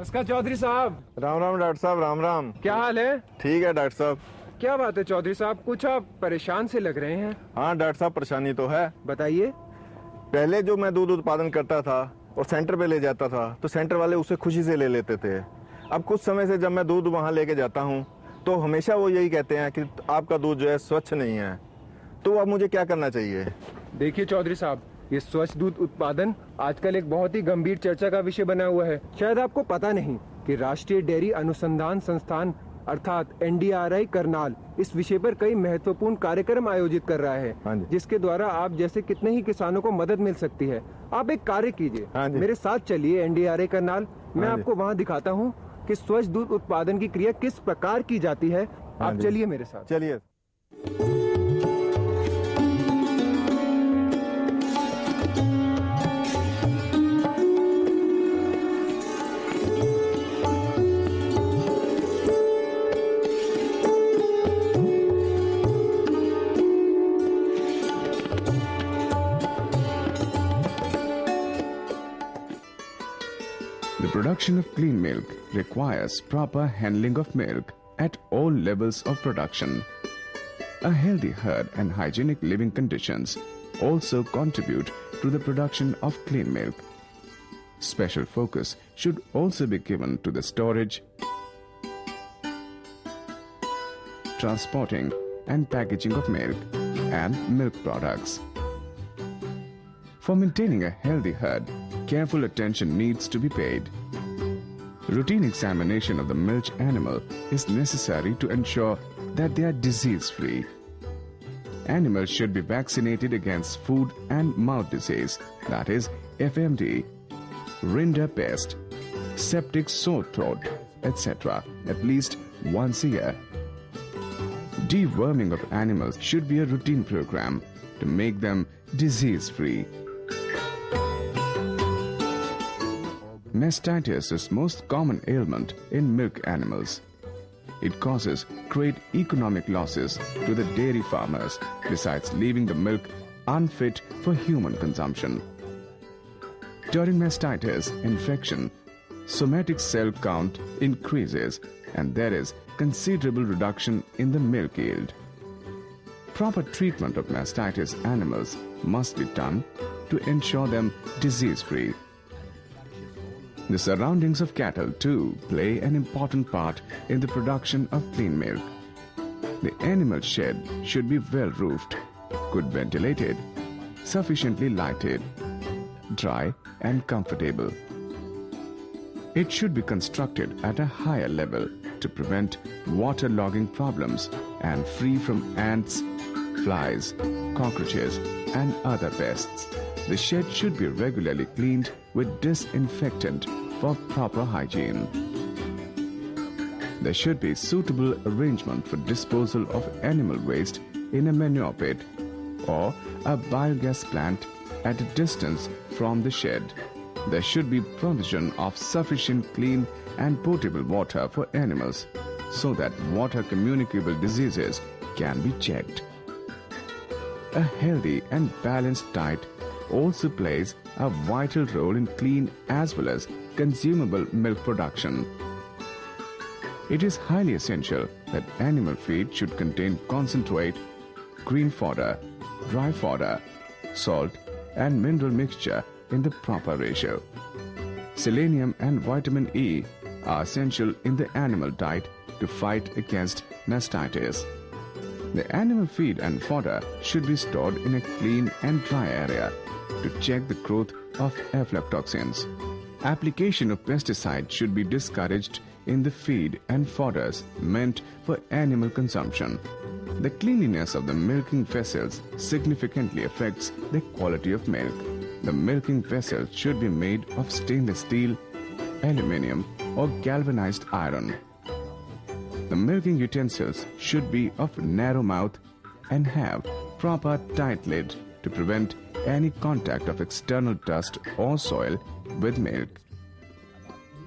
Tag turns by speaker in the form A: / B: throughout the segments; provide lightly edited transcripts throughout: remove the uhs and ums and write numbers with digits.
A: नमस्कार चौधरी साहब।
B: राम राम डॉक्टर साहब, राम राम।
A: क्या हाल है?
B: ठीक है डॉक्टर साहब।
A: क्या बात है चौधरी साहब, कुछ आप परेशान से लग रहे हैं।
B: हाँ डॉक्टर साहब, परेशानी तो है।
A: बताइए।
B: पहले जो मैं दूध उत्पादन करता था और सेंटर पे ले जाता था तो सेंटर वाले उसे खुशी से ले लेते थे। अब कुछ समय से जब मैं दूध वहाँ लेके जाता हूँ तो हमेशा वो यही कहते हैं कि आपका दूध जो है स्वच्छ नहीं है। तो अब मुझे क्या करना चाहिए?
A: देखिए चौधरी साहब, ये स्वच्छ दूध उत्पादन आजकल एक बहुत ही गंभीर चर्चा का विषय बना हुआ है। शायद आपको पता नहीं कि राष्ट्रीय डेयरी अनुसंधान संस्थान अर्थात NDRI करनाल इस विषय पर कई महत्वपूर्ण कार्यक्रम आयोजित कर रहा है, जिसके द्वारा आप जैसे कितने ही किसानों को मदद मिल सकती है। आप एक कार्य कीजिए, मेरे साथ चलिए NDRI करनाल। मैं आपको वहाँ दिखाता हूँ कि स्वच्छ दूध उत्पादन की क्रिया किस प्रकार की जाती है। आप चलिए मेरे साथ।
B: चलिए।
C: The production of clean milk requires proper handling of milk at all levels of production. A healthy herd and hygienic living conditions also contribute to the production of clean milk. Special focus should also be given to the storage, transporting and packaging of milk and milk products. For maintaining a healthy herd, careful attention needs to be paid. Routine examination of the milch animal is necessary to ensure that they are disease-free. Animals should be vaccinated against food and mouth disease, that is FMD, rinderpest, septic sore throat, etc. at least once a year. Deworming of animals should be a routine program to make them disease-free. Mastitis is most common ailment in milk animals. It causes great economic losses to the dairy farmers, besides leaving the milk unfit for human consumption. During mastitis infection, somatic cell count increases and there is considerable reduction in the milk yield. Proper treatment of mastitis animals must be done to ensure them disease-free. The surroundings of cattle too play an important part in the production of clean milk. The animal shed should be well roofed, good ventilated, sufficiently lighted, dry and comfortable. It should be constructed at a higher level to prevent waterlogging problems and free from ants, flies, cockroaches and other pests. The shed should be regularly cleaned with disinfectant for proper hygiene. There should be suitable arrangement for disposal of animal waste in a manure pit or a biogas plant at a distance from the shed. There should be provision of sufficient clean and potable water for animals so that water communicable diseases can be checked. A healthy and balanced diet also plays a vital role in clean as well as consumable milk production. It is highly essential that animal feed should contain concentrate, green fodder, dry fodder, salt and mineral mixture in the proper ratio. Selenium and vitamin E are essential in the animal diet to fight against mastitis. The animal feed and fodder should be stored in a clean and dry area to check the growth of aflatoxins. Application of pesticides should be discouraged in the feed and fodders meant for animal consumption. The cleanliness of the milking vessels significantly affects the quality of milk. The milking vessels should be made of stainless steel, aluminium or galvanized iron. The milking utensils should be of narrow mouth and have proper tight lid to prevent any contact of external dust or soil with milk.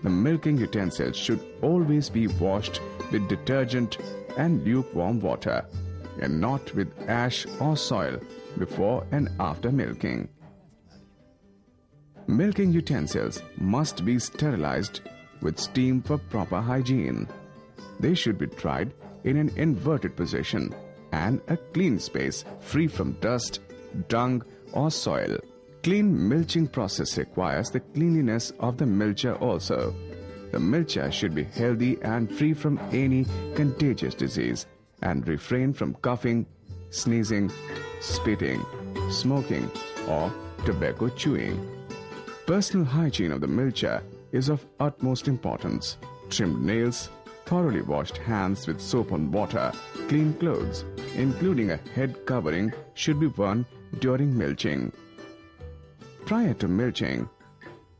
C: The milking utensils should always be washed with detergent and lukewarm water and not with ash or soil before and after milking. Milking utensils must be sterilized with steam for proper hygiene. They should be dried in an inverted position and a clean space free from dust, dung or soil. Clean milching process requires the cleanliness of the milcher also. The milcher should be healthy and free from any contagious disease and refrain from coughing, sneezing, spitting, smoking or tobacco chewing. Personal hygiene of the milcher is of utmost importance. Trimmed nails, thoroughly washed hands with soap and water, clean clothes, including a head covering, should be worn during milching. Prior to milching,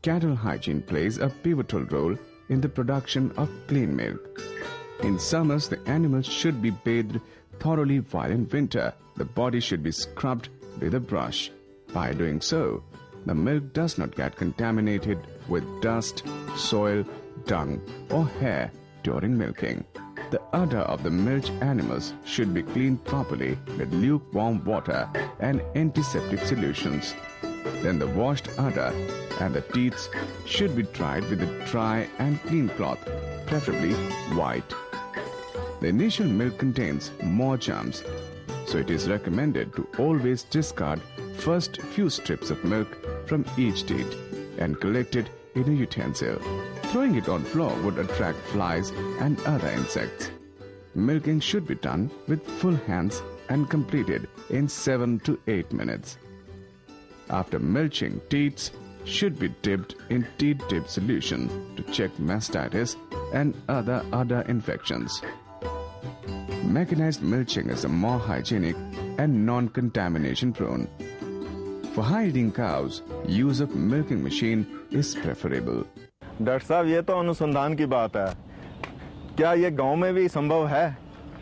C: cattle hygiene plays a pivotal role in the production of clean milk. In summers, the animals should be bathed thoroughly, while in winter, the body should be scrubbed with a brush. By doing so, the milk does not get contaminated with dust, soil, dung or hair during milking. The udder of the milch animals should be cleaned properly with lukewarm water and antiseptic solutions. Then the washed udder and the teats should be dried with a dry and clean cloth, preferably white. The initial milk contains more germs, so it is recommended to always discard first few strips of milk from each teat and collect it in a utensil. Throwing it on floor would attract flies and other insects. Milking should be done with full hands and completed in 7 to 8 minutes. After milching, teats should be dipped in teat dip solution to check mastitis and other udder infections. Mechanized milching is more hygienic and non-contamination prone. For hiding cows, use of milking machine is preferable.
B: Doctor साहब, ये तो अनुसंधान की बात है। क्या ये गांव में भी संभव है?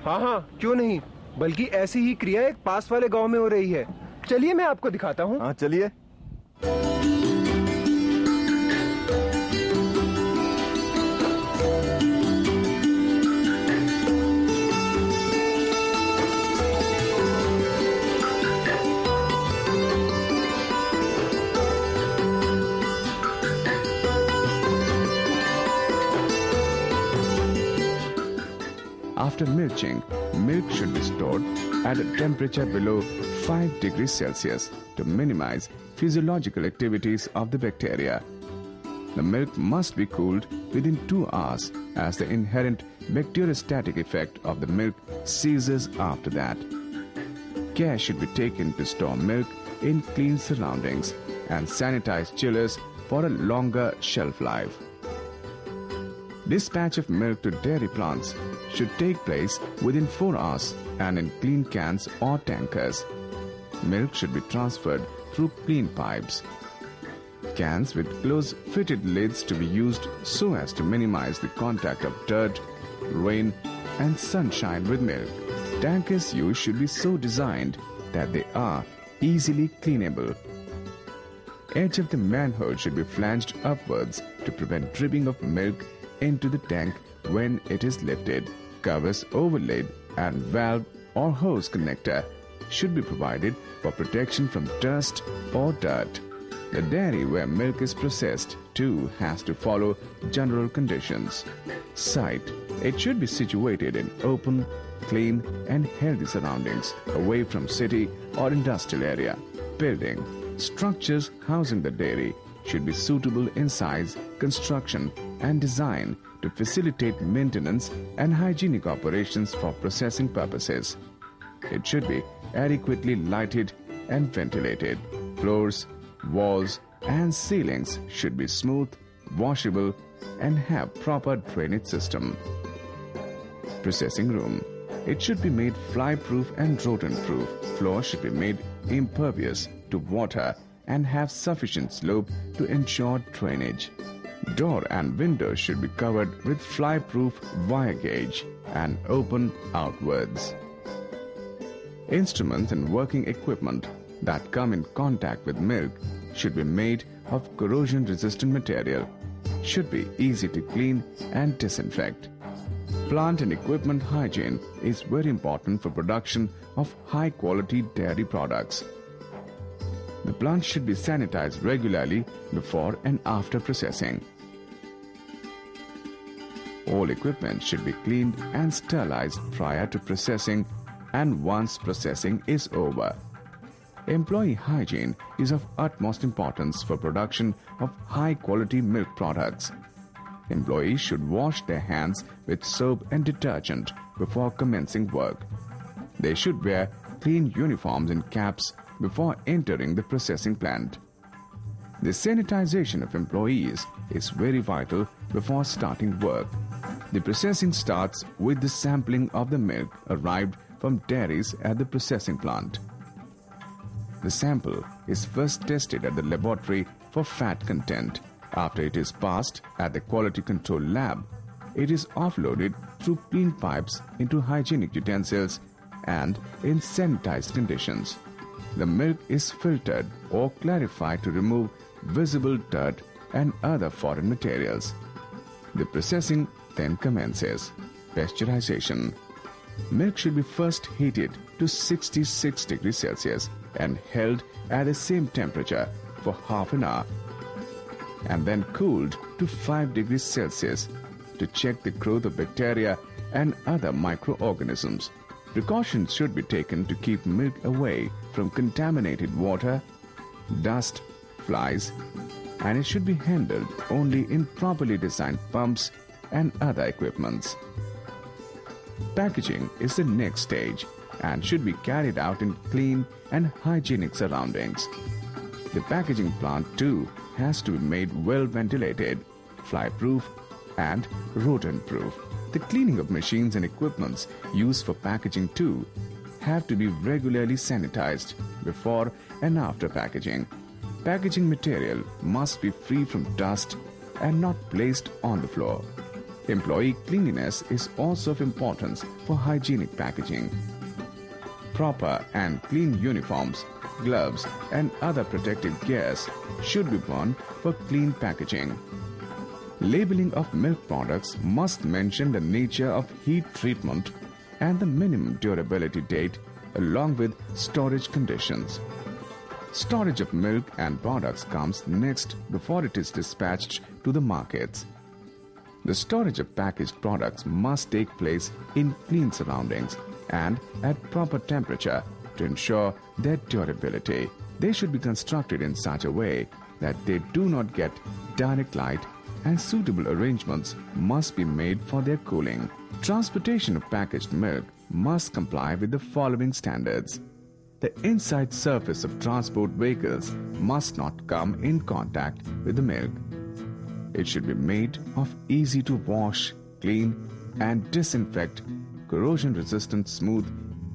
A: हाँ हाँ, क्यों नहीं, बल्कि ऐसी ही क्रिया एक पास वाले गांव में हो रही है। चलिए मैं आपको दिखाता हूँ।
B: हाँ चलिए।
C: After milching, milk should be stored at a temperature below 5 degrees Celsius to minimize physiological activities of the bacteria. The milk must be cooled within 2 hours as the inherent bacteriostatic effect of the milk ceases after that. Care should be taken to store milk in clean surroundings and sanitize chillers for a longer shelf life. Dispatch of milk to dairy plants should take place within 4 hours and in clean cans or tankers. Milk should be transferred through clean pipes. Cans with close-fitted lids to be used so as to minimize the contact of dirt, rain and sunshine with milk. Tankers used should be so designed that they are easily cleanable. Edge of the manhole should be flanged upwards to prevent dripping of milk into the tank when it is lifted. Covers overlaid and valve or hose connector should be provided for protection from dust or dirt. The dairy where milk is processed too has to follow general conditions. Site: it should be situated in open, clean and healthy surroundings away from city or industrial area. Building: structures housing the dairy should be suitable in size, construction and design to facilitate maintenance and hygienic operations for processing purposes. It should be adequately lighted and ventilated. Floors, walls and ceilings should be smooth, washable and have proper drainage system. Processing room: it should be made fly-proof and rodent-proof. Floor should be made impervious to water and have sufficient slope to ensure drainage. Door and windows should be covered with fly-proof wire gauge and open outwards. Instruments and working equipment that come in contact with milk should be made of corrosion-resistant material, should be easy to clean and disinfect. Plant and equipment hygiene is very important for production of high-quality dairy products. The plant should be sanitized regularly before and after processing. All equipment should be cleaned and sterilized prior to processing and once processing is over. Employee hygiene is of utmost importance for production of high-quality milk products. Employees should wash their hands with soap and detergent before commencing work. They should wear clean uniforms and caps before entering the processing plant. The sanitization of employees is very vital before starting work. The processing starts with the sampling of the milk arrived from dairies at the processing plant. The sample is first tested at the laboratory for fat content. After it is passed at the quality control lab, it is offloaded through clean pipes into hygienic utensils and in sanitized conditions. The milk is filtered or clarified to remove visible dirt and other foreign materials. The processing then commences. Pasteurization. Milk should be first heated to 66 degrees Celsius and held at the same temperature for half an hour, and then cooled to 5 degrees Celsius to check the growth of bacteria and other microorganisms. Precautions should be taken to keep milk away from contaminated water, dust, flies, and it should be handled only in properly designed pumps and other equipments. Packaging is the next stage and should be carried out in clean and hygienic surroundings. The packaging plant too has to be made well ventilated, fly-proof and rodent-proof. The cleaning of machines and equipments used for packaging too have to be regularly sanitized before and after packaging. Packaging material must be free from dust and not placed on the floor. Employee cleanliness is also of importance for hygienic packaging. Proper and clean uniforms, gloves and other protective gears should be worn for clean packaging. Labeling of milk products must mention the nature of heat treatment and the minimum durability date along with storage conditions. Storage of milk and products comes next before it is dispatched to the markets. The storage of packaged products must take place in clean surroundings and at proper temperature to ensure their durability. They should be constructed in such a way that they do not get direct light, and suitable arrangements must be made for their cooling. Transportation of packaged milk must comply with the following standards. The inside surface of transport vehicles must not come in contact with the milk. It should be made of easy to wash, clean and disinfect, corrosion-resistant smooth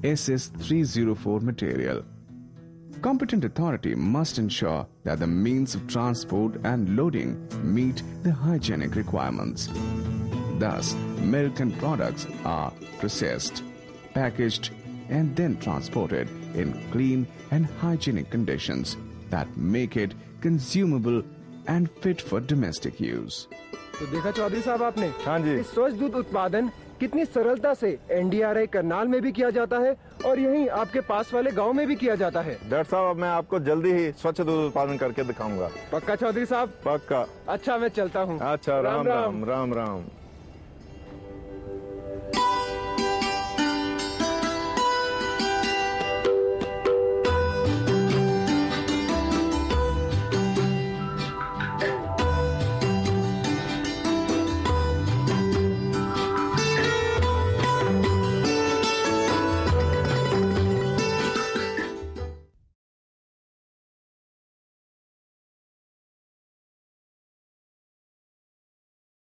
C: SS304 material. Competent authority must ensure that the means of transport and loading meet the hygienic requirements. Thus, milk and products are processed, packaged and then transported in clean and hygienic conditions that make it consumable and fit for domestic use.
A: तो देखा चौधरी साहब आपने?
B: हाँ जी।
A: इस स्वच्छ दूध उत्पादन कितनी सरलता से एनडीआरआई करनाल में भी किया जाता है और यहीं आपके पास वाले गांव में भी किया जाता है।
B: डॉक्टर साहब, अब मैं आपको जल्दी ही स्वच्छ दूध उत्पादन करके दिखाऊंगा।
A: पक्का चौधरी साहब?
B: पक्का।
A: अच्छा, मैं चलता हूँ।
B: अच्छा, राम राम राम राम।